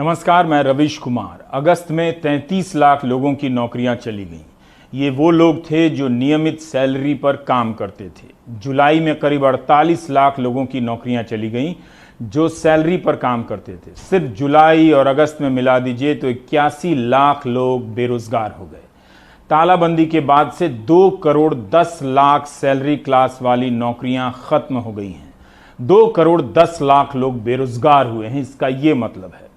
नमस्कार, मैं रवीश कुमार। अगस्त में 33 लाख लोगों की नौकरियां चली गईं। ये वो लोग थे जो नियमित सैलरी पर काम करते थे। जुलाई में करीब 48 लाख लोगों की नौकरियां चली गईं जो सैलरी पर काम करते थे। सिर्फ जुलाई और अगस्त में मिला दीजिए तो 81 लाख लोग बेरोजगार हो गए। तालाबंदी के बाद से 2 करोड़ 10 लाख सैलरी क्लास वाली नौकरियां खत्म हो गई हैं। 2 करोड़ 10 लाख लोग बेरोजगार हुए हैं। इसका ये मतलब है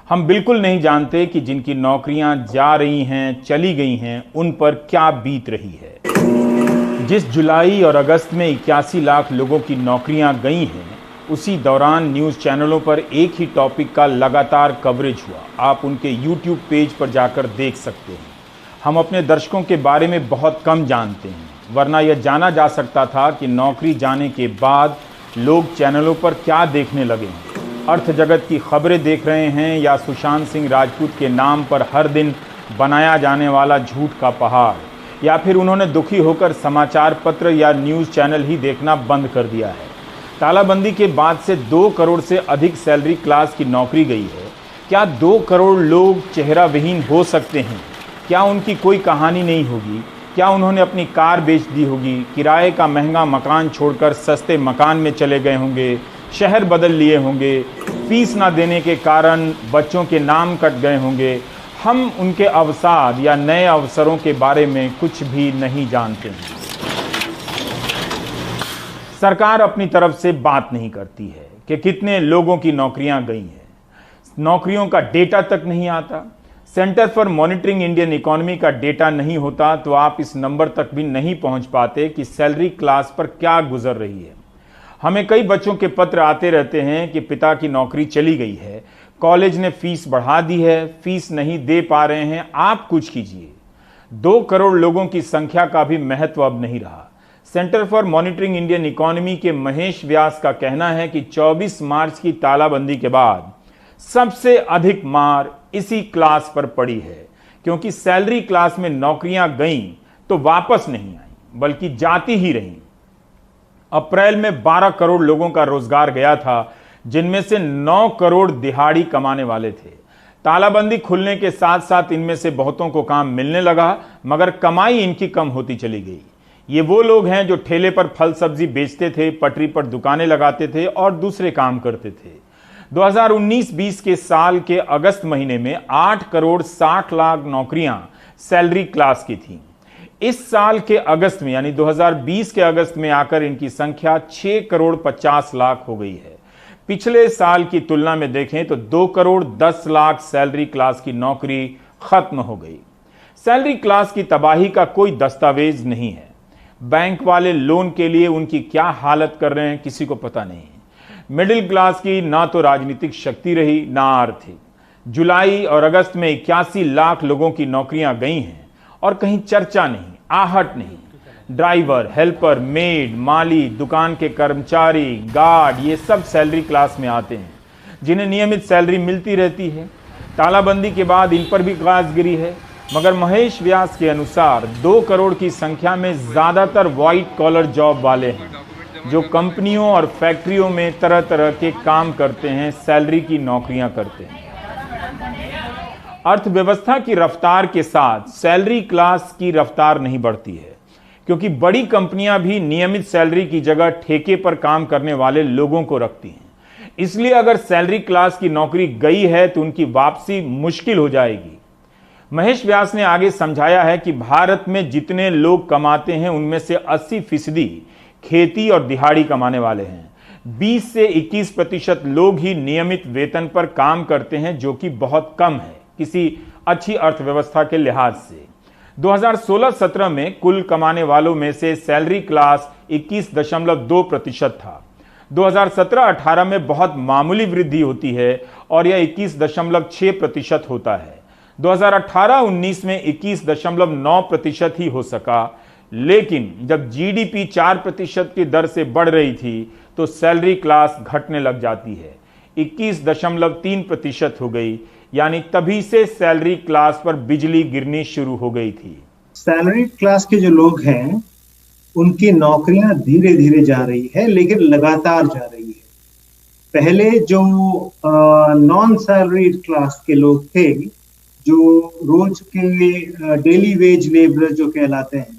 हम बिल्कुल नहीं जानते कि जिनकी नौकरियां जा रही हैं, चली गई हैं, उन पर क्या बीत रही है। जिस जुलाई और अगस्त में 81 लाख लोगों की नौकरियां गई हैं, उसी दौरान न्यूज़ चैनलों पर एक ही टॉपिक का लगातार कवरेज हुआ। आप उनके YouTube पेज पर जाकर देख सकते हैं। हम अपने दर्शकों के बारे में बहुत कम जानते हैं, वरना यह जाना जा सकता था कि नौकरी जाने के बाद लोग चैनलों पर क्या देखने लगे हैं। अर्थ जगत की खबरें देख रहे हैं या सुशांत सिंह राजपूत के नाम पर हर दिन बनाया जाने वाला झूठ का पहाड़, या फिर उन्होंने दुखी होकर समाचार पत्र या न्यूज़ चैनल ही देखना बंद कर दिया है। तालाबंदी के बाद से 2 करोड़ से अधिक सैलरी क्लास की नौकरी गई है। क्या 2 करोड़ लोग चेहरा विहीन हो सकते हैं? क्या उनकी कोई कहानी नहीं होगी? क्या उन्होंने अपनी कार बेच दी होगी? किराए का महंगा मकान छोड़कर सस्ते मकान में चले गए होंगे? शहर बदल लिए होंगे? फीस ना देने के कारण बच्चों के नाम कट गए होंगे? हम उनके अवसाद या नए अवसरों के बारे में कुछ भी नहीं जानते हैं। सरकार अपनी तरफ से बात नहीं करती है कि कितने लोगों की नौकरियां गई हैं। नौकरियों का डेटा तक नहीं आता। Centre for monitoring Indian economy का डेटा नहीं होता तो आप इस नंबर तक भी नहीं पहुंच पाते कि सैलरी क्लास पर क्या गुजर रही है। हमें कई बच्चों के पत्र आते रहते हैं कि पिता की नौकरी चली गई है, कॉलेज ने फीस बढ़ा दी है, फीस नहीं दे पा रहे हैं, आप कुछ कीजिए। 2 करोड़ लोगों की संख्या का भी महत्व अब नहीं रहा। Centre for monitoring Indian economy के महेश व्यास का कहना है कि 24 मार्च की तालाबंदी के बाद सबसे अधिक मार इसी क्लास पर पड़ी है, क्योंकि सैलरी क्लास में नौकरियां गईं तो वापस नहीं आई बल्कि जाती ही रहीं। अप्रैल में 12 करोड़ लोगों का रोजगार गया था, जिनमें से 9 करोड़ दिहाड़ी कमाने वाले थे। तालाबंदी खुलने के साथ साथ इनमें से बहुतों को काम मिलने लगा, मगर कमाई इनकी कम होती चली गई। ये वो लोग हैं जो ठेले पर फल सब्जी बेचते थे, पटरी पर दुकानें लगाते थे और दूसरे काम करते थे। 2019-20 के साल के अगस्त महीने में 8 करोड़ 60 लाख नौकरियां सैलरी क्लास की थीं। इस साल के अगस्त में यानी 2020 के अगस्त में आकर इनकी संख्या 6 करोड़ 50 लाख हो गई है। पिछले साल की तुलना में देखें तो 2 करोड़ 10 लाख सैलरी क्लास की नौकरी खत्म हो गई। सैलरी क्लास की तबाही का कोई दस्तावेज नहीं है। बैंक वाले लोन के लिए उनकी क्या हालत कर रहे हैं किसी को पता नहीं है। मिडिल क्लास की ना तो राजनीतिक शक्ति रही ना आर्थिक। जुलाई और अगस्त में 81 लाख लोगों की नौकरियां गई हैं और कहीं चर्चा नहीं, आहट नहीं। ड्राइवर, हेल्पर, मेड, माली, दुकान के कर्मचारी, गार्ड, ये सब सैलरी क्लास में आते हैं, जिन्हें नियमित सैलरी मिलती रहती है। तालाबंदी के बाद इन पर भी गाज गिरी है, मगर महेश व्यास के अनुसार 2 करोड़ की संख्या में ज्यादातर व्हाइट कॉलर जॉब वाले हैं, जो कंपनियों और फैक्ट्रियों में तरह तरह के काम करते हैं, सैलरी की नौकरियां करते हैं। अर्थव्यवस्था की रफ्तार के साथ सैलरी क्लास की रफ्तार नहीं बढ़ती है, क्योंकि बड़ी कंपनियां भी नियमित सैलरी की जगह ठेके पर काम करने वाले लोगों को रखती हैं। इसलिए अगर सैलरी क्लास की नौकरी गई है तो उनकी वापसी मुश्किल हो जाएगी। महेश व्यास ने आगे समझाया है कि भारत में जितने लोग कमाते हैं उनमें से 80% खेती और दिहाड़ी कमाने वाले हैं। 20 से 21% लोग ही नियमित वेतन पर काम करते हैं, जो कि बहुत कम है किसी अच्छी अर्थव्यवस्था के लिहाज से। 2016-17 में कुल कमाने वालों में से सैलरी क्लास 21.2% था। 2017-18 में बहुत मामूली वृद्धि होती है और यह 21.6% होता है। 2018-19 में 21.9% ही हो सका, लेकिन जब जीडीपी 4% की दर से बढ़ रही थी तो सैलरी क्लास घटने लग जाती है, 21.3% हो गई। यानी तभी से सैलरी क्लास पर बिजली गिरनी शुरू हो गई थी। सैलरी क्लास के जो लोग हैं उनकी नौकरियां धीरे धीरे जा रही है, लेकिन लगातार जा रही है। पहले जो नॉन सैलरीड क्लास के लोग थे, जो रोज के डेली वेज लेबर जो कहलाते हैं,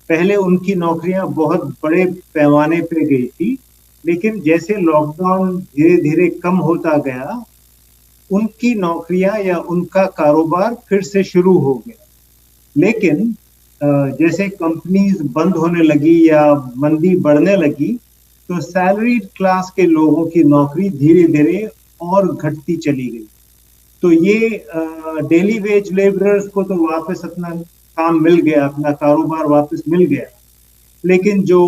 पहले उनकी नौकरियां बहुत बड़े पैमाने पे गई थी। लेकिन जैसे लॉकडाउन धीरे धीरे कम होता गया, उनकी नौकरियां या उनका कारोबार फिर से शुरू हो गया। लेकिन जैसे कंपनीज बंद होने लगी या मंदी बढ़ने लगी, तो सैलरीड क्लास के लोगों की नौकरी धीरे धीरे और घटती चली गई। तो ये डेली वेज लेबरर्स को तो वापस अपना काम मिल गया, अपना कारोबार वापस मिल गया। लेकिन जो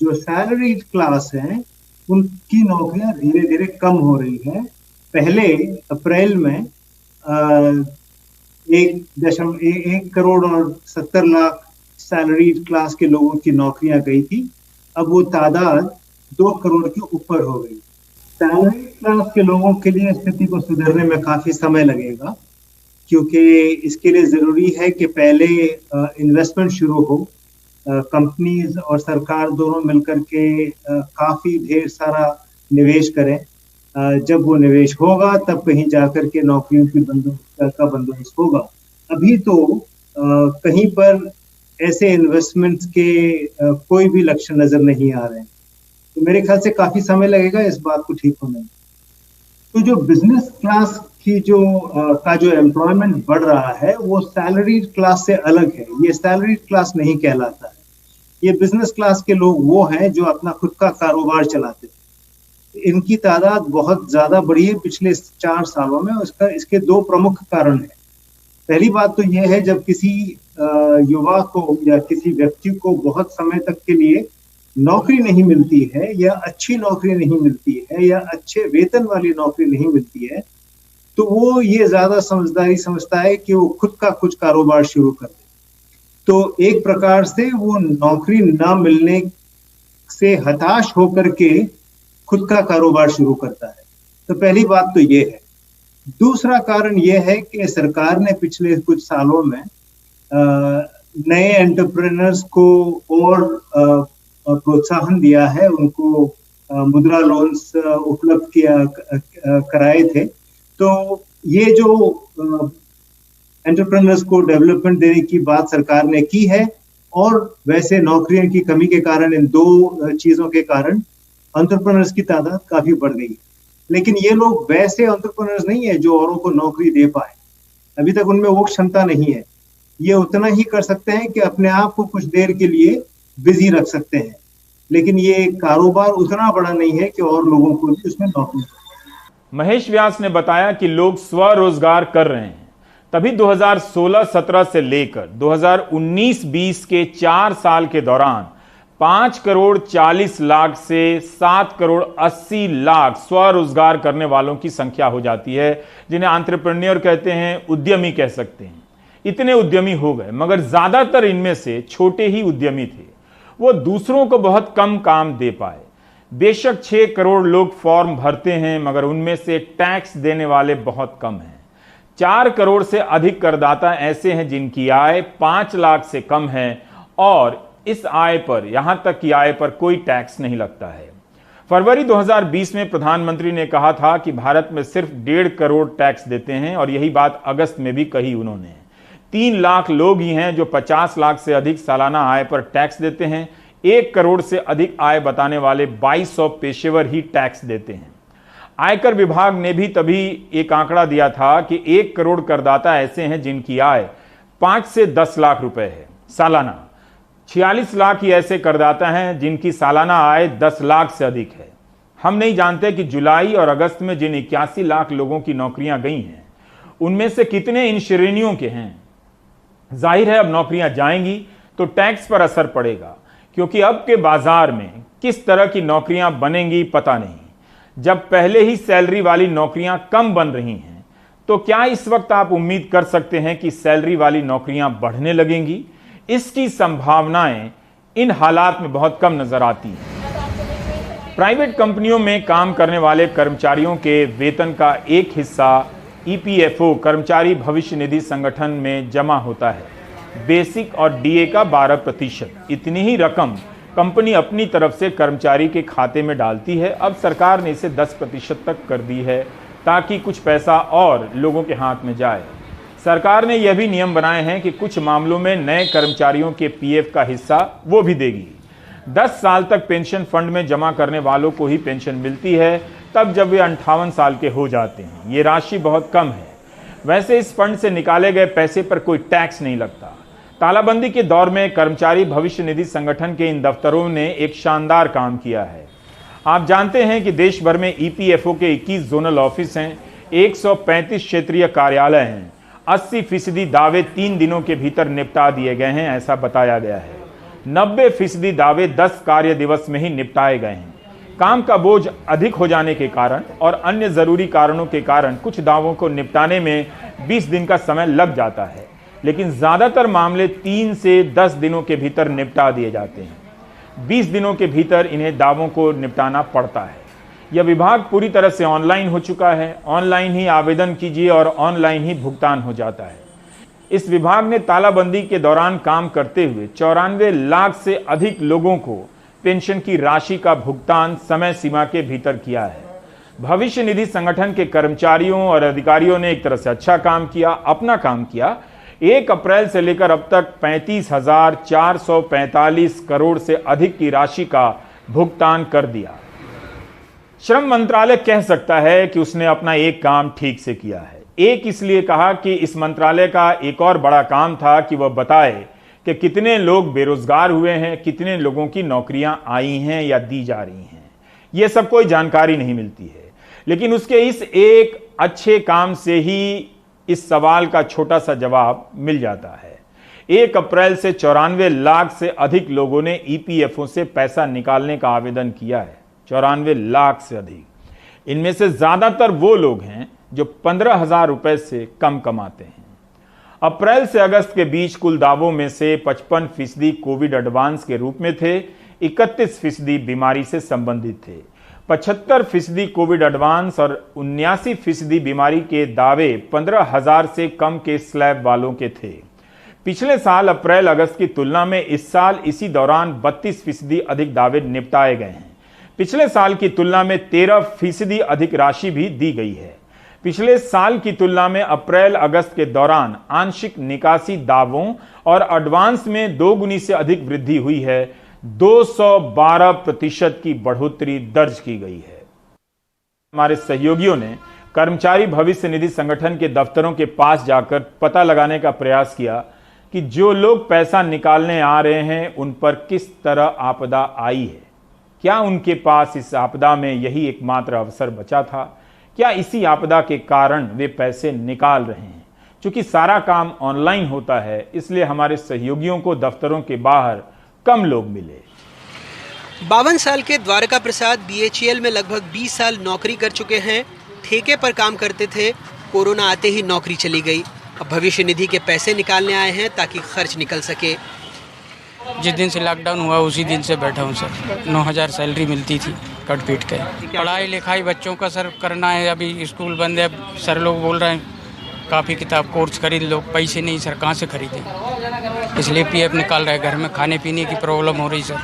सैलरीड क्लास है, उनकी नौकरियां धीरे धीरे कम हो रही है। पहले अप्रैल में 1.70 करोड़ सैलरीड क्लास के लोगों की नौकरियां गई थी। अब वो तादाद 2 करोड़ के ऊपर हो गई। सैलरीड क्लास के लोगों के लिए स्थिति को सुधरने में काफी समय लगेगा, क्योंकि इसके लिए जरूरी है कि पहले इन्वेस्टमेंट शुरू हो। कंपनीज और सरकार दोनों मिलकर के काफी ढेर सारा निवेश करें। जब वो निवेश होगा तब कहीं जाकर के नौकरियों की बंदोबस्त होगा। अभी तो कहीं पर ऐसे इन्वेस्टमेंट्स के कोई भी लक्षण नजर नहीं आ रहे हैं। तो मेरे ख्याल से काफी समय लगेगा इस बात को ठीक होने में। तो जो बिजनेस क्लास की जो एम्प्लॉयमेंट बढ़ रहा है, वो सैलरीड क्लास से अलग है। ये सैलरीड क्लास नहीं कहलाता है। ये बिजनेस क्लास के लोग वो हैं जो अपना खुद का कारोबार चलाते हैं। इनकी तादाद बहुत ज्यादा बढ़ी है पिछले 4 सालों में। इसके 2 प्रमुख कारण हैं। पहली बात तो यह है, जब किसी युवा को या किसी व्यक्ति को बहुत समय तक के लिए नौकरी नहीं मिलती है, या अच्छी नौकरी नहीं मिलती है, या अच्छे वेतन वाली नौकरी नहीं मिलती है, तो वो ये ज्यादा समझदारी समझता है कि वो खुद का कुछ कारोबार शुरू कर दे। तो एक प्रकार से वो नौकरी ना मिलने से हताश होकर के खुद का कारोबार शुरू करता है। तो पहली बात तो ये है। दूसरा कारण ये है कि सरकार ने पिछले कुछ सालों में नए एंटरप्रेन्योर्स को और प्रोत्साहन दिया है। उनको मुद्रा लोन्स उपलब्ध कराए थे। तो ये जो एंटरप्रेन्योर्स को डेवलपमेंट देने की बात सरकार ने की है, और वैसे नौकरियों की कमी के कारण, इन 2 चीजों के कारण एंटरप्रेन्योर्स की तादाद काफी बढ़ गई है। लेकिन ये लोग वैसे एंटरप्रेन्योर्स नहीं है जो औरों को नौकरी दे पाए। अभी तक उनमें वो क्षमता नहीं है। ये उतना ही कर सकते हैं कि अपने आप को कुछ देर के लिए बिजी रख सकते हैं, लेकिन ये कारोबार उतना बड़ा नहीं है कि और लोगों को भी उसमें नौकरी। महेश व्यास ने बताया कि लोग स्वरोजगार कर रहे हैं। तभी 2016-17 से लेकर 2019-20 के 4 साल के दौरान 5 करोड़ 40 लाख से 7 करोड़ 80 लाख स्वरोजगार करने वालों की संख्या हो जाती है, जिन्हें एंटरप्रेन्योर कहते हैं, उद्यमी कह सकते हैं। इतने उद्यमी हो गए, मगर ज्यादातर इनमें से छोटे ही उद्यमी थे। वो दूसरों को बहुत कम काम दे पाए। बेशक 6 करोड़ लोग फॉर्म भरते हैं, मगर उनमें से टैक्स देने वाले बहुत कम हैं। 4 करोड़ से अधिक करदाता ऐसे हैं जिनकी आय 5 लाख से कम है, और इस आय पर, यहां तक की आय पर कोई टैक्स नहीं लगता है। फरवरी 2020 में प्रधानमंत्री ने कहा था कि भारत में सिर्फ 1.5 करोड़ टैक्स देते हैं, और यही बात अगस्त में भी कही उन्होंने। 3 लाख लोग ही हैं जो 50 लाख से अधिक सालाना आय पर टैक्स देते हैं। 1 करोड़ से अधिक आय बताने वाले 2200 पेशेवर ही टैक्स देते हैं। आयकर विभाग ने भी तभी एक आंकड़ा दिया था कि 1 करोड़ करदाता ऐसे हैं जिनकी आय 5 से 10 लाख रुपए है सालाना। 46 लाख ही ऐसे करदाता हैं जिनकी सालाना आय 10 लाख से अधिक है। हम नहीं जानते कि जुलाई और अगस्त में जिन 81 लाख लोगों की नौकरियां गई हैं, उनमें से कितने इन श्रेणियों के हैं। जाहिर है अब नौकरियां जाएंगी तो टैक्स पर असर पड़ेगा, क्योंकि अब के बाजार में किस तरह की नौकरियां बनेंगी पता नहीं। जब पहले ही सैलरी वाली नौकरियां कम बन रही हैं, तो क्या इस वक्त आप उम्मीद कर सकते हैं कि सैलरी वाली नौकरियां बढ़ने लगेंगी? इसकी संभावनाएं इन हालात में बहुत कम नजर आती हैं। प्राइवेट कंपनियों में काम करने वाले कर्मचारियों के वेतन का एक हिस्सा ईपीएफओ कर्मचारी भविष्य निधि संगठन में जमा होता है। बेसिक और डीए का 12%। इतनी ही रकम कंपनी अपनी तरफ से कर्मचारी के खाते में डालती है। अब सरकार ने इसे 10% तक कर दी है ताकि कुछ पैसा और लोगों के हाथ में जाए। सरकार ने यह भी नियम बनाए हैं कि कुछ मामलों में नए कर्मचारियों के पीएफ का हिस्सा वो भी देगी। 10 साल तक पेंशन फंड में जमा करने वालों को ही पेंशन मिलती है, तब जब वे 58 साल के हो जाते हैं। ये राशि बहुत कम है। वैसे इस फंड से निकाले गए पैसे पर कोई टैक्स नहीं लगता। तालाबंदी के दौर में कर्मचारी भविष्य निधि संगठन के इन दफ्तरों ने एक शानदार काम किया है। आप जानते हैं कि देश भर में ईपीएफओ के 21 जोनल ऑफिस हैं, 135 क्षेत्रीय कार्यालय हैं। 80% दावे 3 दिनों के भीतर निपटा दिए गए हैं, ऐसा बताया गया है। 90% दावे 10 कार्य दिवस में ही निपटाए गए हैं। काम का बोझ अधिक हो जाने के कारण और अन्य जरूरी कारणों के कारण कुछ दावों को निपटाने में 20 दिन का समय लग जाता है, लेकिन ज्यादातर मामले 3 से 10 दिनों के भीतर निपटा दिए जाते हैं। 20 दिनों के भीतर इन्हें दावों को निपटाना पड़ता है। यह विभाग पूरी तरह से ऑनलाइन हो चुका है। ऑनलाइन ही आवेदन कीजिए और ऑनलाइन ही भुगतान हो जाता है। इस विभाग ने तालाबंदी के दौरान काम करते हुए 94 लाख से अधिक लोगों को पेंशन की राशि का भुगतान समय सीमा के भीतर किया है। भविष्य निधि संगठन के कर्मचारियों और अधिकारियों ने एक तरह से अच्छा काम किया, अपना काम किया। 1 अप्रैल से लेकर अब तक 35,445 करोड़ से अधिक की राशि का भुगतान कर दिया। श्रम मंत्रालय कह सकता है कि उसने अपना एक काम ठीक से किया है। एक इसलिए कहा कि इस मंत्रालय का एक और बड़ा काम था कि वह बताए कि कितने लोग बेरोजगार हुए हैं, कितने लोगों की नौकरियां आई हैं या दी जा रही हैं। यह सब कोई जानकारी नहीं मिलती है, लेकिन उसके इस एक अच्छे काम से ही इस सवाल का छोटा सा जवाब मिल जाता है। 1 अप्रैल से 94 लाख से अधिक लोगों ने ईपीएफओ से पैसा निकालने का आवेदन किया है। 94 लाख से अधिक। इनमें से ज्यादातर वो लोग हैं जो 15,000 रुपए से कम कमाते हैं। अप्रैल से अगस्त के बीच कुल दावों में से 55% कोविड एडवांस के रूप में थे, 31% बीमारी से संबंधित थे। 75% कोविड एडवांस और 79% बीमारी के दावे 15,000 से कम के स्लैब वालों के थे। पिछले साल अप्रैल अगस्त की तुलना में इस साल इसी दौरान 32% अधिक दावे निपटाए गए हैं। पिछले साल की तुलना में 13% अधिक राशि भी दी गई है। पिछले साल की तुलना में अप्रैल अगस्त के दौरान आंशिक निकासी दावों और एडवांस में 2 गुनी से अधिक वृद्धि हुई है। 212% की बढ़ोतरी दर्ज की गई है। हमारे सहयोगियों ने कर्मचारी भविष्य निधि संगठन के दफ्तरों के पास जाकर पता लगाने का प्रयास किया कि जो लोग पैसा निकालने आ रहे हैं उन पर किस तरह आपदा आई है। क्या उनके पास इस आपदा में यही एकमात्र अवसर बचा था? क्या इसी आपदा के कारण वे पैसे निकाल रहे हैं? क्योंकि सारा काम ऑनलाइन होता है, इसलिए हमारे सहयोगियों को दफ्तरों के बाहर कम लोग मिले। 52 साल के द्वारका प्रसाद बीएचईएल में लगभग 20 साल नौकरी कर चुके हैं। ठेके पर काम करते थे, कोरोना आते ही नौकरी चली गई। अब भविष्य निधि के पैसे निकालने आए हैं ताकि खर्च निकल सके। जिस दिन से लॉकडाउन हुआ उसी दिन से बैठा हूँ सर। 9,000 सैलरी मिलती थी कट पीट के। पढ़ाई लिखाई बच्चों का सर करना है, अभी स्कूल बंद है। सर लोग बोल रहे हैं काफ़ी किताब कोर्स खरीद लो, पैसे नहीं सर, कहाँ से खरीदें? इसलिए पीएफ निकाल रहे हैं। घर में खाने पीने की प्रॉब्लम हो रही सर।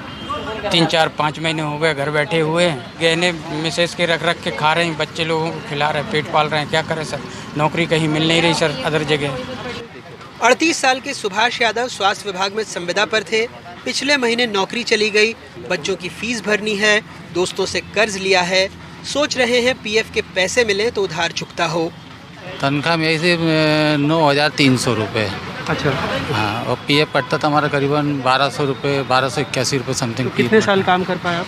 3, 4, 5 महीने हो गए घर बैठे हुए हैं। गहने मिसेज के रख के खा रहे हैं, बच्चे लोगों को खिला रहे हैं, पेट पाल रहे हैं। क्या करें सर, नौकरी कहीं मिल नहीं रही सर अदर जगह। 38 साल के सुभाष यादव स्वास्थ्य विभाग में संविदा पर थे। पिछले महीने नौकरी चली गई। बच्चों की फीस भरनी है, दोस्तों से कर्ज लिया है। सोच रहे हैं पीएफ के पैसे मिले तो उधार चुकता हो। तनख्वाह में ऐसे 9,300 रुपये। अच्छा। हाँ, और पीएफ कटता था हमारा करीबन 1,200 रुपये, 1,281 रुपये समथिंग। तो कितने साल काम कर पाए आप?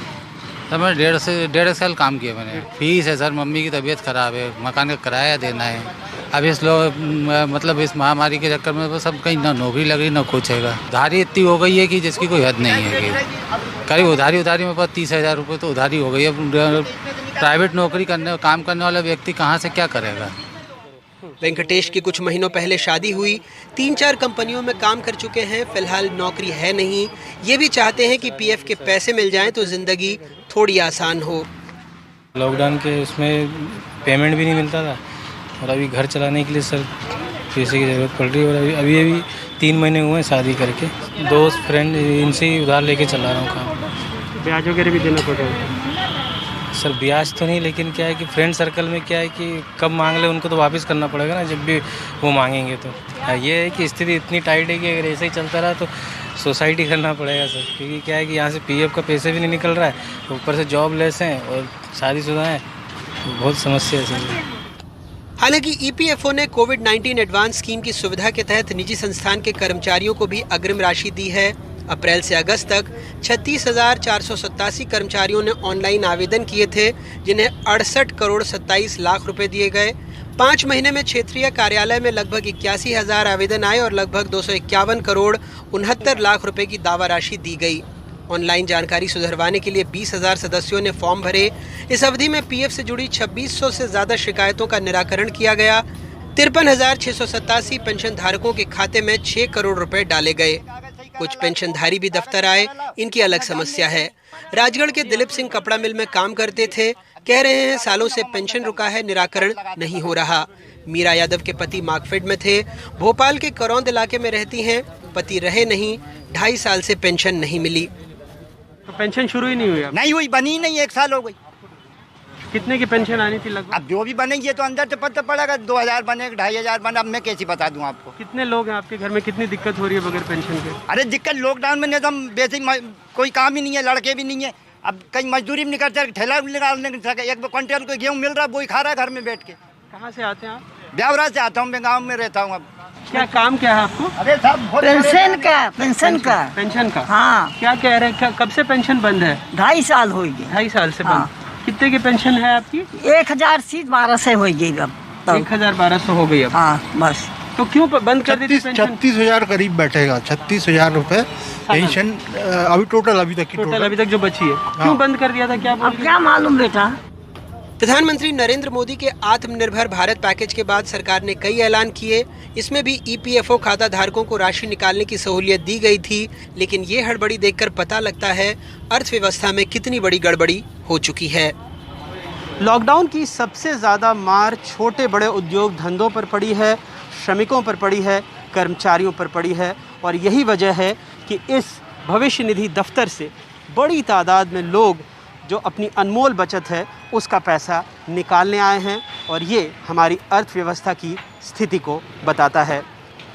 सर मैं 1.5 साल काम किया मैंने। फीस है सर, मम्मी की तबीयत ख़राब है, मकान का किराया देना है। अब इस लोग मतलब इस महामारी के चक्कर में सब कहीं ना नौकरी लग रही ना कुछ हैगा। उधारी इतनी हो गई है कि जिसकी कोई हद नहीं है। करीब उधारी मेरे पास 30,000 रुपये तो उधारी हो गई है। प्राइवेट नौकरी काम करने वाला व्यक्ति कहाँ से क्या करेगा? वेंकटेश की कुछ महीनों पहले शादी हुई। 3-4 कंपनियों में काम कर चुके हैं। फिलहाल नौकरी है नहीं। ये भी चाहते हैं कि पीएफ के पैसे मिल जाएं तो जिंदगी थोड़ी आसान हो। लॉकडाउन के उसमें पेमेंट भी नहीं मिलता था और अभी घर चलाने के लिए सर पैसे की ज़रूरत पड़ रही है। और अभी 3 महीने हुए हैं शादी करके। दोस्त फ्रेंड इनसे ही उधार लेके चला रहा हूँ काम। ब्याज वगैरह भी देना पड़ रहा है? सर ब्याज तो नहीं, लेकिन क्या है कि फ्रेंड सर्कल में क्या है कि कब मांग ले उनको तो वापस करना पड़ेगा ना, जब भी वो मांगेंगे तो। ये है कि स्थिति इतनी टाइट है कि अगर ऐसे ही चलता रहा तो सोसाइटी करना पड़ेगा सर, क्योंकि क्या है कि यहाँ से पीएफ का पैसे भी नहीं निकल रहा है, ऊपर से जॉब लेस हैं और शादीशुदा हैं, बहुत समस्या है सर। हालांकि ईपीएफओ ने कोविड-19 एडवांस स्कीम की सुविधा के तहत निजी संस्थान के कर्मचारियों को भी अग्रिम राशि दी है। अप्रैल से अगस्त तक 36,487 कर्मचारियों ने ऑनलाइन आवेदन किए थे, जिन्हें 68 करोड़ 27 लाख रुपए दिए गए। 5 महीने में क्षेत्रीय कार्यालय में लगभग 81,000 आवेदन आए और लगभग 251 करोड़ 69 लाख रुपए की दावा राशि दी गई। ऑनलाइन जानकारी सुधरवाने के लिए 20,000 सदस्यों ने फॉर्म भरे। इस अवधि में पीएफ से जुड़ी 2600 से ज्यादा शिकायतों का निराकरण किया गया। 53,687 पेंशन धारकों के खाते में 6 करोड़ रुपए डाले गए। कुछ पेंशनधारी भी दफ्तर आए, इनकी अलग समस्या है। राजगढ़ के दिलीप सिंह कपड़ा मिल में काम करते थे, कह रहे हैं सालों से पेंशन रुका है, निराकरण नहीं हो रहा। मीरा यादव के पति मार्कफेड में थे, भोपाल के करौंद इलाके में रहती हैं, पति रहे नहीं, 2.5 साल से पेंशन नहीं मिली। तो पेंशन शुरू ही नहीं हुई? नहीं हुई, बनी नहीं, 1 साल हो गई। कितने की पेंशन आनी थी लगभग? अब जो भी बनेगी तो अंदर से पता पड़ेगा, 2,000 बने 2,500 बने, अब मैं कैसे बता दूं आपको। कितने लोग हैं आपके घर में? कितनी दिक्कत हो रही है बगैर पेंशन के? अरे दिक्कत लॉकडाउन में एकदम बेसिक कोई काम ही नहीं है, लड़के भी नहीं है, अब कहीं मजदूरी भी नहीं करते, ठेला भी निकालने नहीं सके। 1 क्विंटल को गेहूँ मिल रहा है, वही खा रहा है घर में बैठ के। कहाँ से आते हैं आप? ब्यावरा से आता हूँ, मैं गाँव में रहता हूँ। अब क्या काम क्या है आपको? अरे साहब पेंशन का। हाँ। क्या कह रहे हैं, कब से पेंशन बंद है? 2.5 साल हो गए। 2.5 साल से बंद। कितने की पेंशन है आपकी? 1,012 हो गई अब। 1,1200 हो गई अब। हाँ बस। तो क्यों बंद कर दी थी पेंशन? 36,000 करीब बैठेगा, 36,000 रुपए पेंशन अभी टोटल अभी तक जो बची है। क्यों बंद कर दिया था, क्या अब क्या मालूम बेटा। प्रधानमंत्री नरेंद्र मोदी के आत्मनिर्भर भारत पैकेज के बाद सरकार ने कई ऐलान किए। इसमें भी ईपीएफओ खाता धारकों को राशि निकालने की सहूलियत दी गई थी, लेकिन ये हड़बड़ी देखकर पता लगता है अर्थव्यवस्था में कितनी बड़ी गड़बड़ी हो चुकी है। लॉकडाउन की सबसे ज़्यादा मार छोटे बड़े उद्योग धंधों पर पड़ी है, श्रमिकों पर पड़ी है, कर्मचारियों पर पड़ी है, और यही वजह है कि इस भविष्य निधि दफ्तर से बड़ी तादाद में लोग जो अपनी अनमोल बचत है उसका पैसा निकालने आए हैं, और ये हमारी अर्थव्यवस्था की स्थिति को बताता है।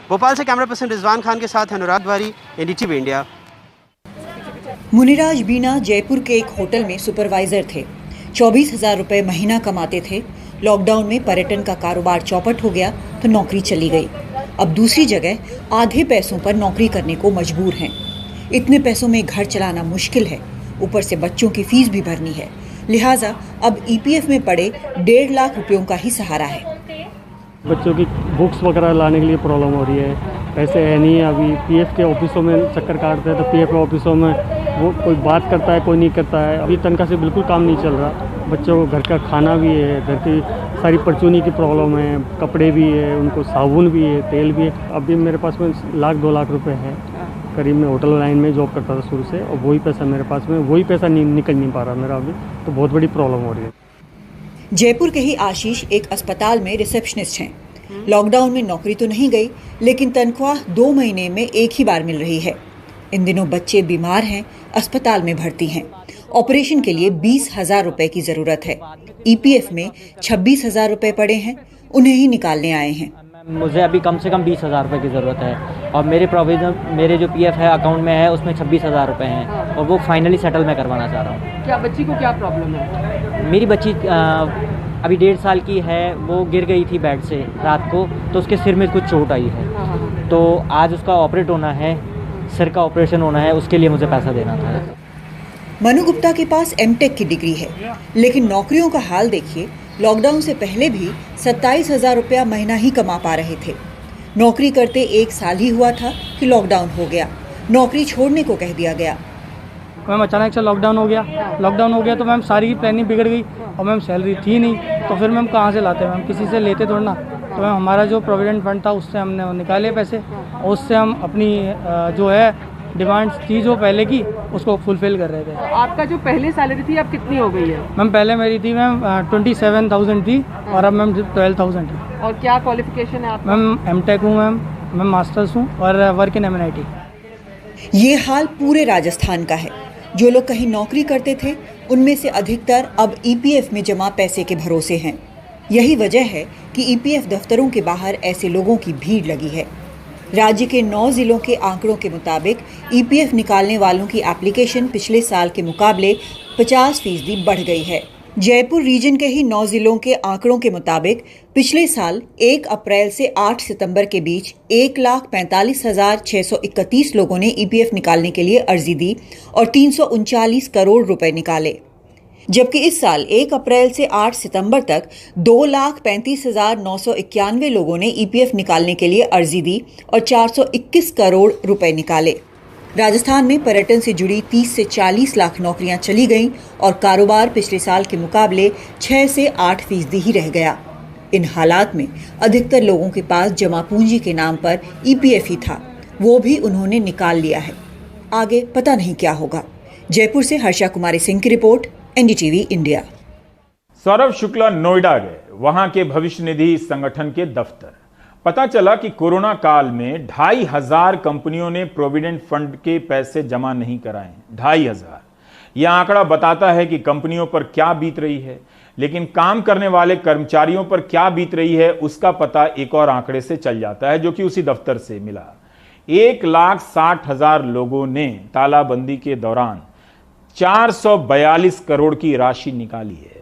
भोपाल से कैमरा पर्सन रिजवान खान के साथ अनुराग वारी, एनडीटीवी इंडिया। मुनिराज बीना जयपुर के एक होटल में सुपरवाइजर थे। 24,000 रुपये महीना कमाते थे। लॉकडाउन में पर्यटन का कारोबार चौपट हो गया तो नौकरी चली गई। अब दूसरी जगह आधे पैसों पर नौकरी करने को मजबूर हैं। इतने पैसों में घर चलाना मुश्किल है, ऊपर से बच्चों की फीस भी भरनी है, लिहाजा अब ईपीएफ में पड़े 1.5 लाख रुपयों का ही सहारा है। बच्चों की बुक्स वगैरह लाने के लिए प्रॉब्लम हो रही है, पैसे है नहीं। अभी पीएफ के ऑफिसों में चक्कर काटते हैं तो पीएफ के ऑफिसों में वो कोई बात करता है, कोई नहीं करता है। अभी तनख्वाह से बिल्कुल काम नहीं चल रहा। बच्चों को घर का खाना भी है, घर की सारी परचूनी की प्रॉब्लम है, कपड़े भी है, उनको साबुन भी है, तेल भी है। अभी मेरे पास में 1-2 लाख रुपए है करीब। मैं होटल लाइन में जॉब करता था शुरू से, और वही पैसा मेरे पास में, वही पैसा निकल नहीं पा रहा मेरा अभी, तो बहुत बड़ी प्रॉब्लम हो रही है। जयपुर के ही आशीष एक अस्पताल में रिसेप्शनिस्ट हैं। लॉकडाउन में नौकरी तो नहीं गई, लेकिन तनख्वाह 2 महीने में एक ही बार मिल रही है। इन दिनों बच्चे बीमार हैं, अस्पताल में भर्ती हैं। ऑपरेशन के लिए 20,000 रुपए की जरूरत है। ईपीएफ में 26,000 रुपए पड़े हैं, उन्हें ही निकालने आए हैं। मुझे अभी कम से कम 20,000 रुपये की ज़रूरत है, और मेरे प्रोविजन, मेरे जो पीएफ है अकाउंट में है उसमें 26,000 रुपये हैं, और वो फाइनली सेटल मैं करवाना चाह रहा हूँ। क्या बच्ची को क्या प्रॉब्लम है? मेरी बच्ची अभी 1.5 साल की है। वो गिर गई थी बेड से रात को, तो उसके सिर में कुछ चोट आई है, तो आज उसका ऑपरेट होना है, सिर का ऑपरेशन होना है, उसके लिए मुझे पैसा देना था। मनु गुप्ता के पास एमटेक की डिग्री है, लेकिन नौकरियों का हाल देखिए। लॉकडाउन से पहले भी 27,000 रुपया महीना ही कमा पा रहे थे। नौकरी करते 1 साल ही हुआ था कि लॉकडाउन हो गया, नौकरी छोड़ने को कह दिया गया। मैम अचानक से लॉकडाउन हो गया तो मैम सारी की प्लानिंग बिगड़ गई, और मैम सैलरी थी नहीं, तो फिर मैम कहाँ से लाते? मैम किसी से लेते थोड़ा ना। तो मैम हमारा जो प्रोविडेंट फंड था उससे हमने निकाले पैसे, और उससे हम अपनी जो है डिमांड्स थी जो पहले की, उसको फुलफिल कर रहे थे। तो आपका जो पहले सैलरी थी अब कितनी हो गई है? मैम पहले मेरी थी मैम 27,000 थी, और अब मैम 12,000 है। और क्या क्वालिफिकेशन है आपका? मैम एमटेक हूँ मैं मास्टर्स हूँ, और वर्क इन MNIT। ये हाल पूरे राजस्थान का है। जो लोग कहीं नौकरी करते थे उनमें से अधिकतर अब ईपीएफ में जमा पैसे के भरोसे हैं। यही वजह है कि ईपीएफ दफ्तरों के बाहर ऐसे लोगों की भीड़ लगी है। राज्य के 9 जिलों के आंकड़ों के मुताबिक ईपीएफ निकालने वालों की एप्लीकेशन पिछले साल के मुकाबले 50% बढ़ गई है। जयपुर रीजन के ही 9 जिलों के आंकड़ों के मुताबिक पिछले साल 1 अप्रैल से 8 सितंबर के बीच 1,45,631 लोगों ने ईपीएफ निकालने के लिए अर्जी दी और 339 करोड़ रुपए निकाले, जबकि इस साल 1 अप्रैल से 8 सितंबर तक 2,35,991 लोगों ने ईपीएफ निकालने के लिए अर्जी दी और 421 करोड़ रुपए निकाले। राजस्थान में पर्यटन से जुड़ी 30 से 40 लाख नौकरियां चली गईं और कारोबार पिछले साल के मुकाबले 6 से 8% ही रह गया। इन हालात में अधिकतर लोगों के पास जमा पूंजी के नाम पर ईपीएफ ही था, वो भी उन्होंने निकाल लिया है। आगे पता नहीं क्या होगा। जयपुर से हर्षा कुमारी सिंह की report, NDTV India. Saurabh Shukla Noida गए, वहां के भविष्य निधि संगठन के दफ्तर। पता चला कि कोरोना काल में 2,500 कंपनियों ने प्रोविडेंट फंड के पैसे जमा नहीं कराए। 2,500। यह आंकड़ा बताता है कि कंपनियों पर क्या बीत रही है, लेकिन काम करने वाले कर्मचारियों पर क्या बीत रही है उसका पता एक और आंकड़े से चल जाता है, जो कि उसी दफ्तर से मिला। 1,60,000 लोगों ने तालाबंदी के दौरान 442 करोड़ की राशि निकाली है।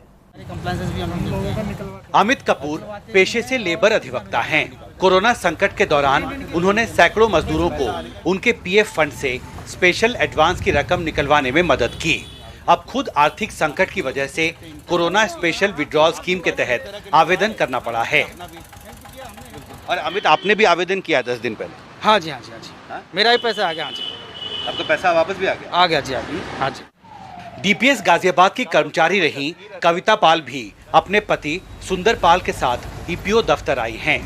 अमित कपूर पेशे से लेबर अधिवक्ता हैं। कोरोना संकट के दौरान उन्होंने सैकड़ों मजदूरों को उनके पीएफ फंड से स्पेशल एडवांस की रकम निकलवाने में मदद की। अब खुद आर्थिक संकट की वजह से कोरोना स्पेशल विड्रॉल स्कीम के तहत आवेदन करना पड़ा है। और अमित, आपने भी आवेदन किया 10 दिन पहले? हाँ जी, हाँ जी, हाँ जी। मेरा ही पैसा आ गया। हाँ जी, अब तो पैसा वापस भी आ गया? आ गया जी, हाँ जी। डीपीएस गाजियाबाद की कर्मचारी रही कविता पाल भी अपने पति सुंदर पाल के साथ ईपीओ दफ्तर आई हैं।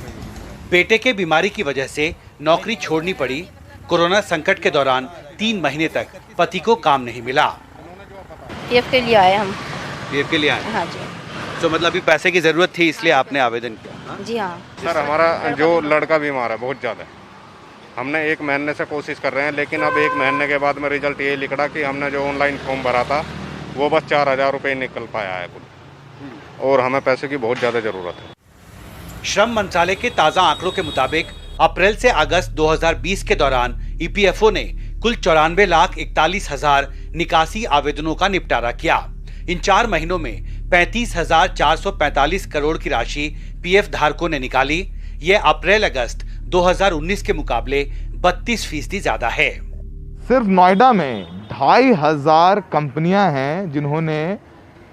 बेटे के बीमारी की वजह से नौकरी छोड़नी पड़ी। कोरोना संकट के दौरान 3 महीने तक पति को काम नहीं मिला। पीएफ के लिए आए हम। पीएफ के लिए आए? हाँ जी। तो मतलब अभी पैसे की जरूरत थी, इसलिए आपने आवेदन किया? जी हाँ। सर, हमारा जो लड़का बीमार है बहुत ज़्यादा, हमने 1 महीने से कोशिश कर रहे हैं, लेकिन अब 1 महीने के बाद में रिजल्ट ये लिखा कि हमने जो ऑनलाइन फॉर्म भरा था वो बस 4,000 रुपये निकल पाया है कुल, और हमें पैसे की बहुत ज़्यादा ज़रूरत है। श्रम मंत्रालय के ताज़ा आंकड़ों के मुताबिक अप्रैल से अगस्त 2020 के दौरान ईपीएफओ ने कुल 94,41,000 निकासी आवेदनों का निपटारा किया। इन 4 महीनों में 35,445 करोड़ की राशि पीएफ धारकों ने निकाली। ये अप्रैल अगस्त 2019 के मुकाबले 32% ज्यादा है। सिर्फ नोएडा में 2,500 कंपनियां हैं जिन्होंने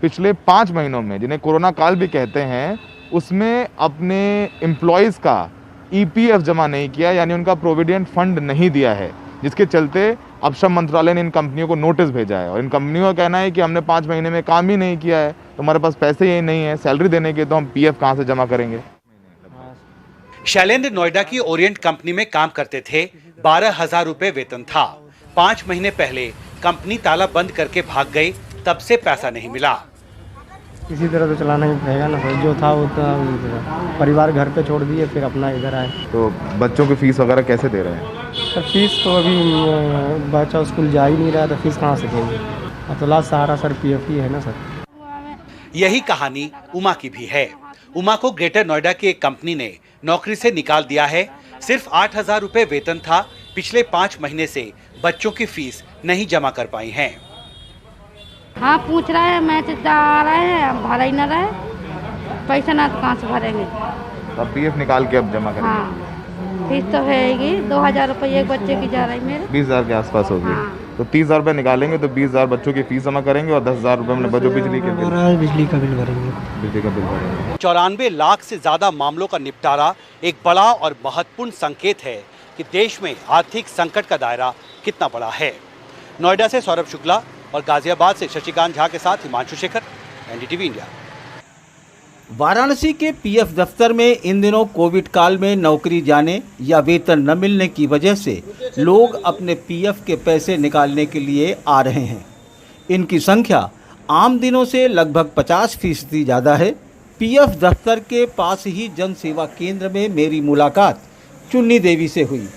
पिछले 5 महीनों में, जिन्हें कोरोना काल भी कहते हैं, उसमें अपने एम्प्लॉयज़ का ईपीएफ जमा नहीं किया, यानी उनका प्रोविडेंट फंड नहीं दिया है, जिसके चलते अब श्रम मंत्रालय ने इन कंपनियों को नोटिस भेजा है। और इन कंपनियों का कहना है कि हमने 5 महीने में काम ही नहीं किया है, तो हमारे पास पैसे ही नहीं है सैलरी देने के, तो हम पीएफ कहाँ से जमा करेंगे। शैलेंद्र नोएडा की ओरिएंट कंपनी में काम करते थे। 12,000 रुपए वेतन था। 5 महीने पहले कंपनी ताला बंद करके भाग गई, तब से पैसा नहीं मिला। इसी तरह तो चलाना ही पड़ेगा ना, जो था वो था, परिवार घर पे छोड़ दिए, फिर अपना इधर आए। तो बच्चों की फीस वगैरह कैसे दे रहे हैं? सर फीस तो अभी बच्चा स्कूल जा ही नहीं रहा, तो फीस कहाँ से देंगे? अब तो लास्ट सहारा सर पीएफ ही है ना सर। यही कहानी उमा की भी है। उमा को ग्रेटर नोएडा की एक कंपनी ने नौकरी से निकाल दिया है। सिर्फ 8,000 रुपए वेतन था। पिछले 5 महीने से बच्चों की फीस नहीं जमा कर पाई हैं। हाँ, पूछ रहे हैं, मैसेज आ रहे हैं, भरा ही न रहे, पैसा ना तो कहाँ से भरेंगे। अब पीएफ निकाल के अब जमा करेंगे। हाँ, फीस तो है 2,000 रुपये एक बच्चे की जा रही मेरे। 20,000 के आसपास होगी। हाँ। तो 30,000 रुपये निकालेंगे तो 20,000 बच्चों की फीस जमा करेंगे और 10,000 रुपये में बच्चों बिजली के बिल भरेंगे। बिजली का बिल भरेंगे। 94 लाख से ज्यादा मामलों का निपटारा एक बड़ा और महत्वपूर्ण संकेत है कि देश में आर्थिक संकट का दायरा कितना बड़ा है। नोएडा से सौरभ शुक्ला और गाजियाबाद से शशिकांत झा के साथ हिमांशु शेखर, एनडीटीवी इंडिया। वाराणसी के पीएफ दफ्तर में इन दिनों कोविड काल में नौकरी जाने या वेतन न मिलने की वजह से लोग अपने पीएफ के पैसे निकालने के लिए आ रहे हैं। इनकी संख्या आम दिनों से लगभग 50% ज़्यादा है। पीएफ दफ्तर के पास ही जन सेवा केंद्र में मेरी मुलाकात चुन्नी देवी से हुई।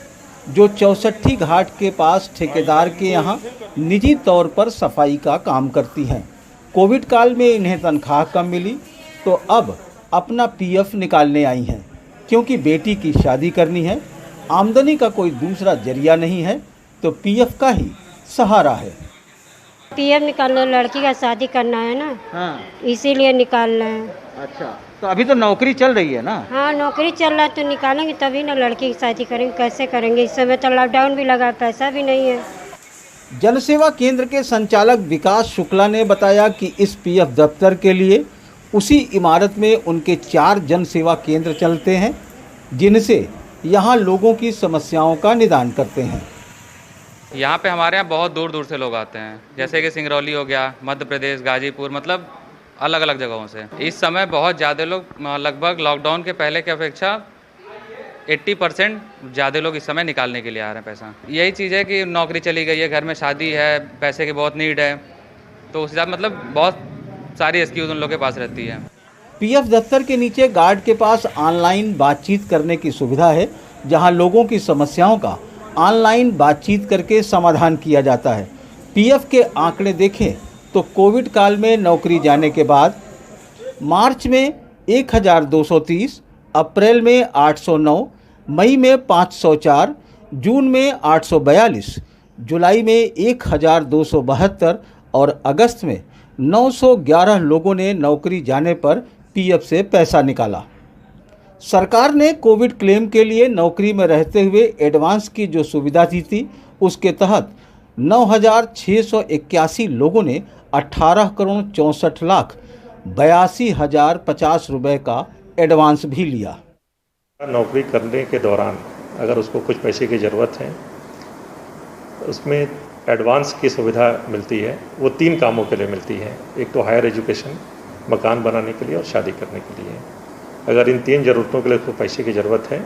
जो चौसठी घाट के पास ठेकेदार के यहाँ निजी तौर पर सफाई का काम करती हैं। कोविड काल में इन्हें तनख्वाह कम मिली तो अब अपना पीएफ निकालने आई हैं, क्योंकि बेटी की शादी करनी है, आमदनी का कोई दूसरा जरिया नहीं है, तो पीएफ का ही सहारा है। पीएफ निकालना, लड़की का शादी करना है ना। हाँ। इसीलिए निकालना है। अच्छा, तो अभी तो नौकरी चल रही है ना? हाँ, नौकरी चल रहा है तो निकालेंगे तभी ना, लड़की की शादी करेंगे। कैसे करेंगे, इस समय तो लॉकडाउन भी लगा, पैसा भी नहीं है। जनसेवा केंद्र के संचालक विकास शुक्ला ने बताया कि इस पीएफ दफ्तर के लिए उसी इमारत में उनके 4 जनसेवा केंद्र चलते हैं, जिनसे यहाँ लोगों की समस्याओं का निदान करते हैं। यहाँ पे हमारे यहाँ बहुत दूर दूर से लोग आते हैं, जैसे कि सिंगरौली हो गया, मध्य प्रदेश, गाजीपुर, मतलब अलग अलग जगहों से। इस समय बहुत ज़्यादा लोग, लगभग लॉकडाउन के पहले की अपेक्षा 80% ज़्यादा लोग इस समय निकालने के लिए आ रहे हैं पैसा। यही चीज़ है कि नौकरी चली गई है, घर में शादी है, पैसे की बहुत नीड है, तो उस हिसाब मतलब बहुत सारी एक्सक्यूज़ उन लोगों के पास रहती है। पीएफ दफ्तर के नीचे गार्ड के पास ऑनलाइन बातचीत करने की सुविधा है, जहां लोगों की समस्याओं का ऑनलाइन बातचीत करके समाधान किया जाता है। पीएफ के आंकड़े देखें तो कोविड काल में नौकरी जाने के बाद मार्च में 1230, अप्रैल में 809, मई में 504, जून में 842, जुलाई में 1272 और अगस्त में 911 लोगों ने नौकरी जाने पर पीएफ से पैसा निकाला। सरकार ने कोविड क्लेम के लिए नौकरी में रहते हुए एडवांस की जो सुविधा दी थी, उसके तहत 9,681 लोगों ने 18,64,82,050 रुपए का एडवांस भी लिया। नौकरी करने के दौरान अगर उसको कुछ पैसे की ज़रूरत है, उसमें एडवांस की सुविधा मिलती है। वो 3 कामों के लिए मिलती है, एक तो हायर एजुकेशन, मकान बनाने के लिए और शादी करने के लिए। अगर इन 3 ज़रूरतों के लिए उसको पैसे की ज़रूरत है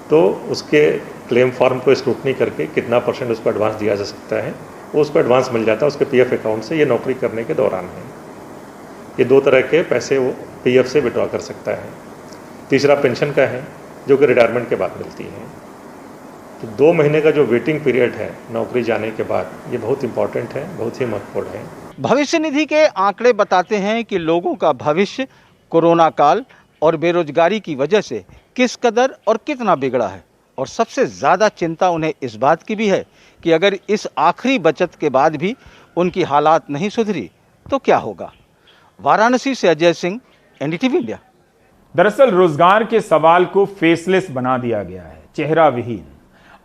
तो उसके क्लेम फॉर्म को स्क्रूटनी करके कितना % उसको एडवांस दिया जा सकता है, वो उसको एडवांस मिल जाता है उसके पीएफ अकाउंट से। ये नौकरी करने के दौरान है। ये 2 तरह के पैसे वो पीएफ से विड्रॉ कर सकता है। तीसरा पेंशन का है, जो कि रिटायरमेंट के बाद मिलती है। तो 2 महीने का जो वेटिंग पीरियड है नौकरी जाने के बाद, ये बहुत इंपॉर्टेंट है, बहुत ही महत्वपूर्ण है। भविष्य निधि के आंकड़े बताते हैं कि लोगों का भविष्य कोरोना काल और बेरोजगारी की वजह से किस कदर और कितना बिगड़ा है। और सबसे ज़्यादा चिंता उन्हें इस बात की भी है कि अगर इस आखिरी बचत के बाद भी उनकी हालात नहीं सुधरी तो क्या होगा। वाराणसी से अजय सिंह, एनडीटीवी इंडिया। दरअसल रोजगार के सवाल को फेसलेस बना दिया गया है, चेहरा विहीन।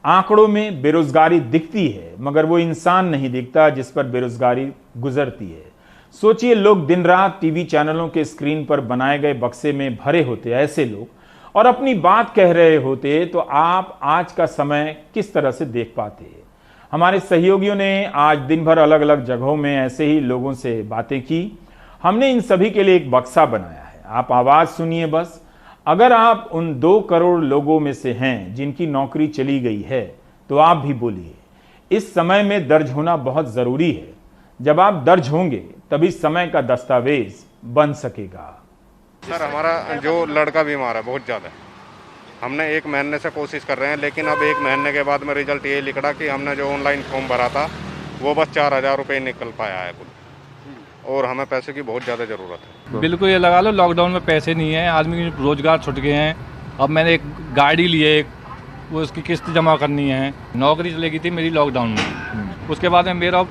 आंकड़ों में बेरोजगारी दिखती है, मगर वो इंसान नहीं दिखता जिस पर बेरोजगारी गुजरती है। सोचिए, लोग दिन रात टीवी चैनलों के स्क्रीन पर बनाए गए बक्से में भरे होते ऐसे लोग और अपनी बात कह रहे होते, तो आप आज का समय किस तरह से देख पाते। हमारे सहयोगियों ने आज दिन भर अलग अलग जगहों में ऐसे ही लोगों से बातें की। हमने इन सभी के लिए एक बक्सा बनाया है, आप आवाज सुनिए बस। अगर आप उन 2 करोड़ लोगों में से हैं जिनकी नौकरी चली गई है, तो आप भी बोलिए। इस समय में दर्ज होना बहुत जरूरी है। जब आप दर्ज होंगे तभी समय का दस्तावेज बन सकेगा। सर, हमारा जो लड़का बीमार है बहुत ज़्यादा, हमने 1 महीने से कोशिश कर रहे हैं, लेकिन अब 1 महीने के बाद में रिजल्ट ये लिखा कि हमने जो ऑनलाइन फॉर्म भरा था वो बस 4,000 रुपये निकल पाया है कुल, और हमें पैसे की बहुत ज़्यादा ज़रूरत है। बिल्कुल ये लगा लो, लॉकडाउन में पैसे नहीं है, आदमी के रोजगार छूट गए हैं। अब मैंने एक गाड़ी ली है, वो उसकी किस्त जमा करनी है। नौकरी चली गई थी मेरी लॉकडाउन में, उसके बाद में मेरा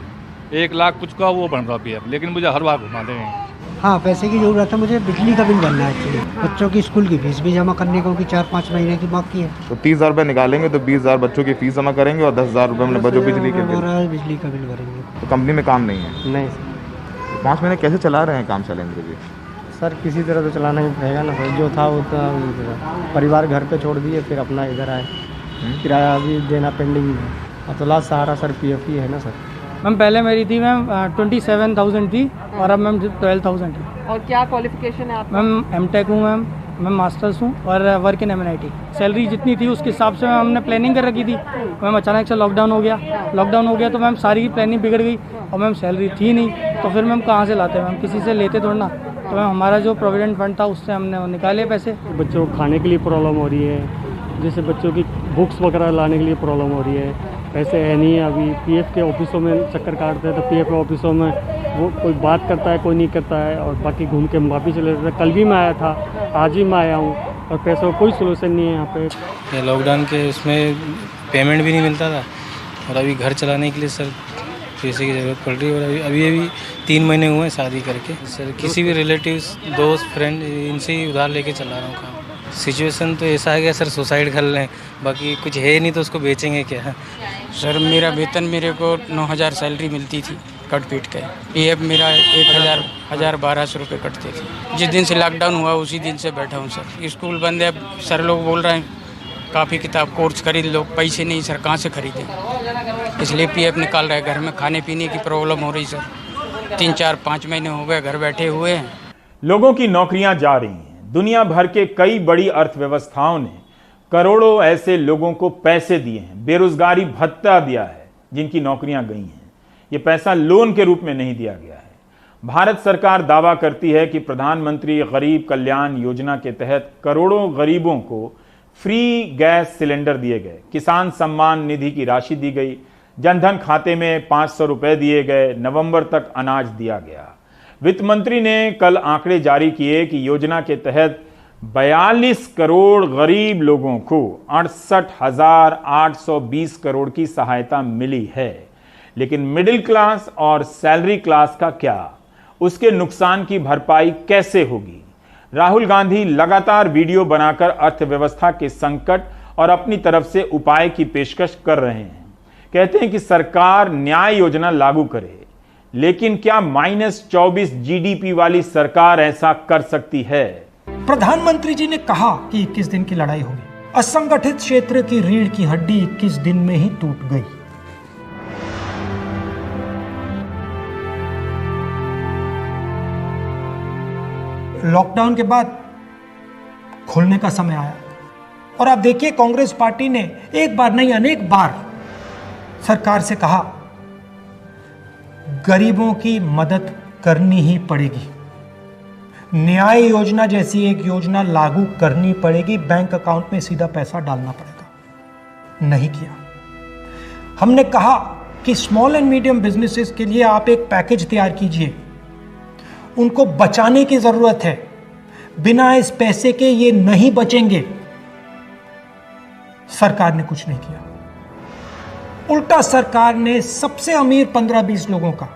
1 लाख कुछ का वो बन रहा पीएफ, लेकिन मुझे हर बार घुमाते हैं। हाँ, पैसे की ज़रूरत है मुझे, बिजली का बिल भरना है एक्चुअली, बच्चों की स्कूल की फीस भी जमा करने को, 4-5 महीने की बाकी है। तो 30,000 रुपये निकालेंगे तो 20,000 बच्चों की फीस जमा करेंगे और 10,000 रुपये में बचो बिजली के बिल। बिजली का बिल भरेंगे। तो कंपनी में काम नहीं है? नहीं सर। 5 महीने कैसे चला रहे हैं काम शैलेंद्र जी? सर, किसी तरह तो चलाना ही पड़ेगा ना सर, जो था वो तो परिवार घर पे छोड़ दिए, फिर अपना इधर आए। किराया भी देना पेंडिंग है, और तो लास्ट सहारा सर पीएफ ही है ना सर। मैम पहले मेरी थी मैम 27,000 थी और अब मैम 12,000 है। और क्या क्वालिफिकेशन है आपका? मैम एमटेक हूँ मैम, मैं मास्टर्स हूँ और वर्क इन एमएनआईटी। सैलरी जितनी थी उसके हिसाब से हमने प्लानिंग कर रखी थी मैम, अचानक से लॉकडाउन हो गया तो मैम सारी की प्लानिंग बिगड़ गई और मैम सैलरी थी नहीं, तो फिर मैम कहाँ से लाते मैम, किसी से लेते थोड़ा ना। तो मैम हमारा जो प्रोविडेंट फंड था उससे हमने निकाले पैसे। बच्चों को खाने के लिए प्रॉब्लम हो रही है, जैसे बच्चों की बुक्स वगैरह लाने के लिए प्रॉब्लम हो रही है, पैसे है नहीं। अभी पीएफ के ऑफिसों में चक्कर काटते हैं तो पीएफ ऑफिसों में वो कोई बात करता है, कोई नहीं करता है, और बाकी घूम के वापस चले जाते हैं। कल भी मैं आया था, आज ही मैं आया हूँ, और पैसों का कोई सोल्यूशन नहीं है यहाँ पे। लॉकडाउन के उसमें पेमेंट भी नहीं मिलता था, और अभी घर चलाने के लिए सर पैसे की ज़रूरत पड़ रही है। और अभी 3 महीने हुए हैं शादी करके सर, किसी भी रिलेटिव्स, दोस्त, फ्रेंड, इनसे ही उधार लेके चला रहा हूँ काम। सिचुएशन तो ऐसा है कि सर सुसाइड कर लें, बाकी कुछ है नहीं तो उसको बेचेंगे क्या। सर मेरा वेतन मेरे को 9,000 सैलरी मिलती थी, कट पीट के। पीएफ मेरा 1,000-1,200 रुपये कटते थे। जिस दिन से लॉकडाउन हुआ उसी दिन से बैठा हूँ सर। स्कूल बंद है, सर लोग बोल रहे हैं काफ़ी किताब कोर्स खरीद लो, पैसे नहीं सर, कहाँ से खरीदें, इसलिए पीएफ निकाल रहे हैं। घर में खाने पीने की प्रॉब्लम हो रही सर, 3-4-5 महीने हो गए घर बैठे हुए हैं। लोगों की नौकरियां जा रही हैं। दुनिया भर के कई बड़ी अर्थव्यवस्थाओं ने करोड़ों ऐसे लोगों को पैसे दिए हैं, बेरोजगारी भत्ता दिया है जिनकी नौकरियां गई हैं। ये पैसा लोन के रूप में नहीं दिया गया है। भारत सरकार दावा करती है कि प्रधानमंत्री गरीब कल्याण योजना के तहत करोड़ों गरीबों को फ्री गैस सिलेंडर दिए गए, किसान सम्मान निधि की राशि दी गई, जनधन खाते में 500 रुपए दिए गए, नवंबर तक अनाज दिया गया। वित्त मंत्री ने कल आंकड़े जारी किए कि योजना के तहत 42 करोड़ गरीब लोगों को 68,820 करोड़ की सहायता मिली है। लेकिन मिडिल क्लास और सैलरी क्लास का क्या? उसके नुकसान की भरपाई कैसे होगी? राहुल गांधी लगातार वीडियो बनाकर अर्थव्यवस्था के संकट और अपनी तरफ से उपाय की पेशकश कर रहे हैं। कहते हैं कि सरकार न्याय योजना लागू करे, लेकिन क्या -24 जीडीपी वाली सरकार ऐसा कर सकती है? प्रधानमंत्री जी ने कहा कि 21 दिन की लड़ाई होगी। असंगठित क्षेत्र की रीढ़ की हड्डी 21 दिन में ही टूट गई। लॉकडाउन के बाद खुलने का समय आया, और आप देखिए कांग्रेस पार्टी ने एक बार नहीं अनेक बार सरकार से कहा गरीबों की मदद करनी ही पड़ेगी, न्याय योजना जैसी एक योजना लागू करनी पड़ेगी, बैंक अकाउंट में सीधा पैसा डालना पड़ेगा। नहीं किया। हमने कहा कि स्मॉल एंड मीडियम बिजनेसेस के लिए आप एक पैकेज तैयार कीजिए, उनको बचाने की जरूरत है, बिना इस पैसे के ये नहीं बचेंगे। सरकार ने कुछ नहीं किया। उल्टा सरकार ने सबसे अमीर 15-20 लोगों का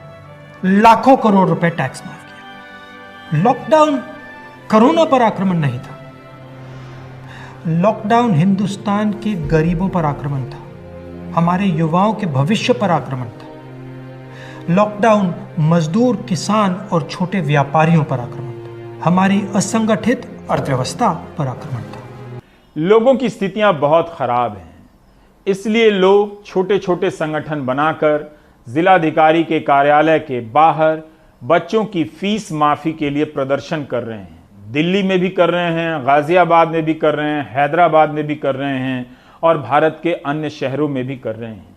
लाखों करोड़ रुपए टैक्स माफ किया। लॉकडाउन कोरोना पर आक्रमण नहीं था, लॉकडाउन हिंदुस्तान के गरीबों पर आक्रमण था, हमारे युवाओं के भविष्य पर आक्रमण था। लॉकडाउन मजदूर, किसान और छोटे व्यापारियों पर आक्रमण था, हमारी असंगठित अर्थव्यवस्था पर आक्रमण था। लोगों की स्थितियां बहुत खराब हैं, इसलिए लोग छोटे छोटे संगठन बनाकर जिलाधिकारी के कार्यालय के बाहर बच्चों की फीस माफी के लिए प्रदर्शन कर रहे हैं। दिल्ली में भी कर रहे हैं, गाजियाबाद में भी कर रहे हैं, हैदराबाद में भी कर रहे हैं और भारत के अन्य शहरों में भी कर रहे हैं।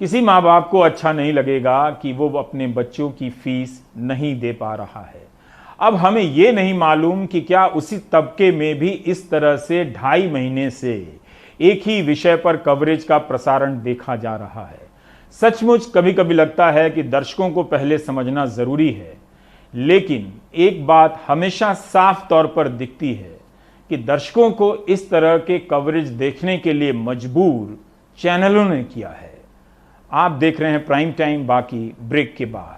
किसी माँ बाप को अच्छा नहीं लगेगा कि वो अपने बच्चों की फीस नहीं दे पा रहा है। अब हमें ये नहीं मालूम कि क्या उसी तबके में भी इस तरह से 2.5 महीने से एक ही विषय पर कवरेज का प्रसारण देखा जा रहा है। सचमुच कभी कभी लगता है कि दर्शकों को पहले समझना जरूरी है, लेकिन एक बात हमेशा साफ तौर पर दिखती है कि दर्शकों को इस तरह के कवरेज देखने के लिए मजबूर चैनलों ने किया है। आप देख रहे हैं प्राइम टाइम, बाकी ब्रेक के बाद।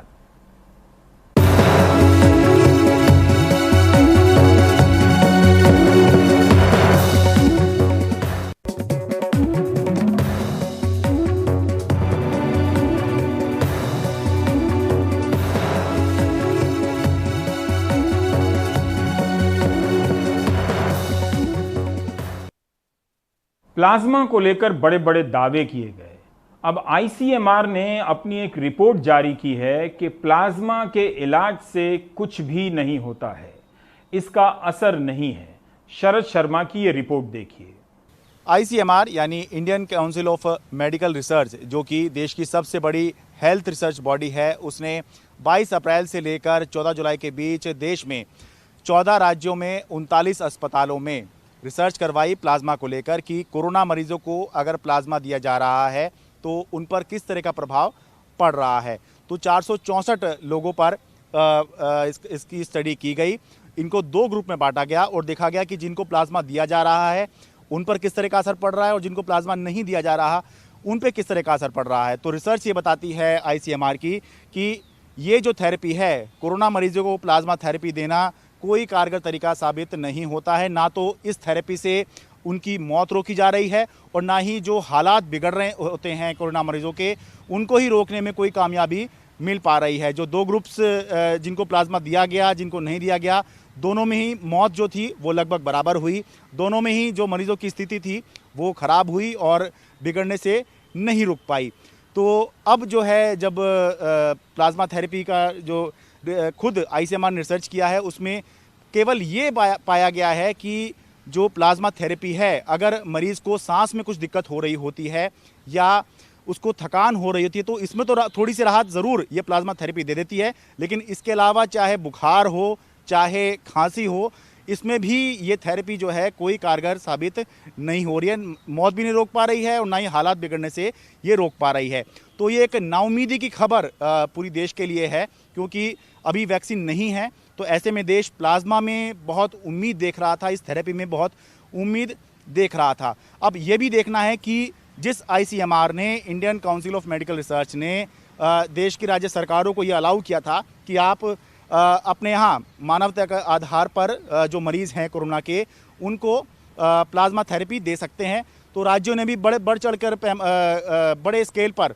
प्लाज्मा को लेकर बड़े बड़े दावे किए गए। अब आईसीएमआर ने अपनी एक रिपोर्ट जारी की है कि प्लाज्मा के इलाज से कुछ भी नहीं होता है, इसका असर नहीं है। शरद शर्मा की ये रिपोर्ट देखिए। आईसीएमआर यानी Indian council of medical research, जो कि देश की सबसे बड़ी हेल्थ रिसर्च बॉडी है, उसने 22 अप्रैल से लेकर 14 जुलाई के बीच देश में 14 राज्यों में 39 अस्पतालों में रिसर्च करवाई प्लाज्मा को लेकर कि कोरोना मरीजों को अगर प्लाज्मा दिया जा रहा है तो उन पर किस तरह का प्रभाव पड़ रहा है। तो 464 लोगों पर इसकी स्टडी की गई। इनको 2 ग्रुप में बांटा गया और देखा गया कि जिनको प्लाज्मा दिया जा रहा है उन पर किस तरह का असर पड़ रहा है और जिनको प्लाज्मा नहीं दिया जा रहा उन पे किस तरह का असर पड़ रहा है। तो रिसर्च ये बताती है ICMR की कि ये जो थेरेपी है, कोरोना मरीजों को प्लाज्मा थेरेपी देना कोई कारगर तरीका साबित नहीं होता है। ना तो इस थेरेपी से उनकी मौत रोकी जा रही है और ना ही जो हालात बिगड़ रहे होते हैं कोरोना मरीजों के, उनको ही रोकने में कोई कामयाबी मिल पा रही है। जो 2 ग्रुप्स जिनको प्लाज्मा दिया गया, जिनको नहीं दिया गया, दोनों में ही मौत जो थी वो लगभग बराबर हुई। दोनों में ही जो मरीजों की स्थिति थी वो खराब हुई और बिगड़ने से नहीं रुक पाई। तो अब जो है जब प्लाज्मा थेरेपी का जो खुद ICMR ने रिसर्च किया है उसमें केवल ये पाया गया है कि जो प्लाज्मा थेरेपी है, अगर मरीज को सांस में कुछ दिक्कत हो रही होती है या उसको थकान हो रही होती है तो इसमें तो थोड़ी सी राहत ज़रूर ये प्लाज्मा थेरेपी दे देती है, लेकिन इसके अलावा चाहे बुखार हो चाहे खांसी हो, इसमें भी ये थेरेपी जो है कोई कारगर साबित नहीं हो रही है। मौत भी नहीं रोक पा रही है और ना ही हालात बिगड़ने से ये रोक पा रही है। तो ये एक नाउमीदी की खबर पूरी देश के लिए है, क्योंकि अभी वैक्सीन नहीं है। तो ऐसे में देश प्लाज्मा में बहुत उम्मीद देख रहा था, इस थेरेपी में बहुत उम्मीद देख रहा था। अब ये भी देखना है कि जिस ICMR ने, Indian council of medical research ने देश की राज्य सरकारों को ये अलाउ किया था कि आप अपने यहाँ मानवता के आधार पर जो मरीज़ हैं कोरोना के, उनको प्लाज्मा थेरेपी दे सकते हैं। तो राज्यों ने भी बढ़ चढ़कर बड़े स्केल पर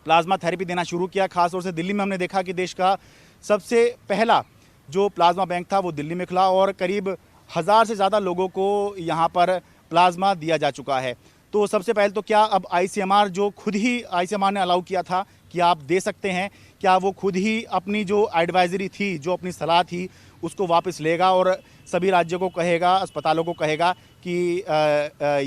प्लाज्मा थेरेपी देना शुरू किया। खासतौर से दिल्ली में हमने देखा कि देश का सबसे पहला जो प्लाज्मा बैंक था वो दिल्ली में खुला और करीब 1000 से ज़्यादा लोगों को यहाँ पर प्लाज्मा दिया जा चुका है। तो सबसे पहले तो क्या अब ICMR जो खुद ही ICMR ने अलाउ किया था कि आप दे सकते हैं, क्या वो खुद ही अपनी जो एडवाइजरी थी, जो अपनी सलाह थी, उसको वापस लेगा और सभी राज्यों को कहेगा, अस्पतालों को कहेगा कि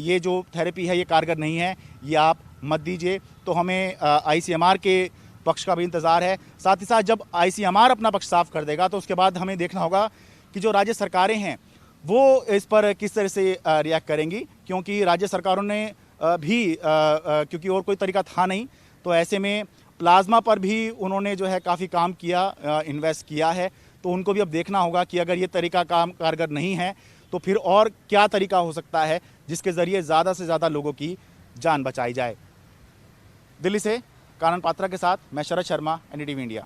ये जो थेरेपी है ये कारगर नहीं है, ये आप मत दीजिए। तो हमें ICMR के पक्ष का भी इंतज़ार है। साथ ही साथ जब ICMR अपना पक्ष साफ कर देगा तो उसके बाद हमें देखना होगा कि जो राज्य सरकारें हैं वो इस पर किस तरह से रिएक्ट करेंगी, क्योंकि राज्य सरकारों ने भी क्योंकि और कोई तरीका था नहीं, तो ऐसे में प्लाज्मा पर भी उन्होंने जो है काफ़ी काम किया, इन्वेस्ट किया है। तो उनको भी अब देखना होगा कि अगर ये तरीका काम कारगर नहीं है तो फिर और क्या तरीका हो सकता है जिसके ज़रिए ज़्यादा से ज़्यादा लोगों की जान बचाई जाए। दिल्ली से कानन पात्रा के साथ मैं शरद शर्मा, NDTV इंडिया।